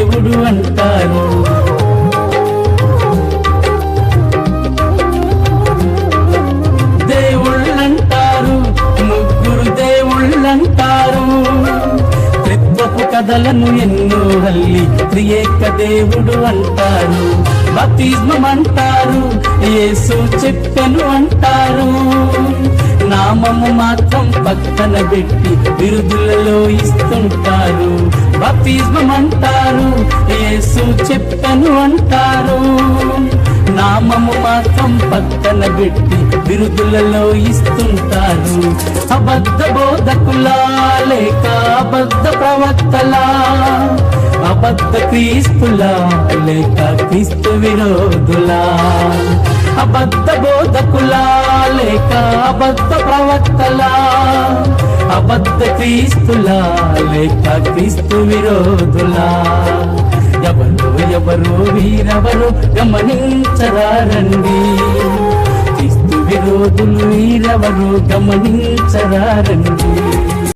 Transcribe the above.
దేవుడు అంటారు. దేవుళ్ళంటారు, ముగ్గురు దేవుళ్ళంటారు. త్రిత్వపు కథలను ఎన్నో హల్లి త్రియేక దేవుడు అంటారు. బాప్తిస్మం అంటారు, యేసు చెప్పెను అంటారు. నామము మాత్రం పక్కన పెట్టి బిరుదులలో ఇస్తుంటారు. బాప్తిస్మం అంటారు, యేసు చెప్పెను అంటారు. నామము మాత్రం పక్కన పెట్టి బిరుదులలో ఇస్తుంటారు. అబద్ధ బోధకులా లేక అబద్ధ ప్రవక్తలా, అబద్ధ క్రీస్తులా లేక క్రీస్తు విరోధులా, అబద్ధ బోధకులా లేక అబద్ధ ప్రవక్తలా, అబద్ధ క్రీస్తులా లేక క్రీస్తు విరోధులా. ఎవరు వీరెవరు గమనించరారండి, క్రీస్తు విరోధులు వీరెవరు గమనించరారండి.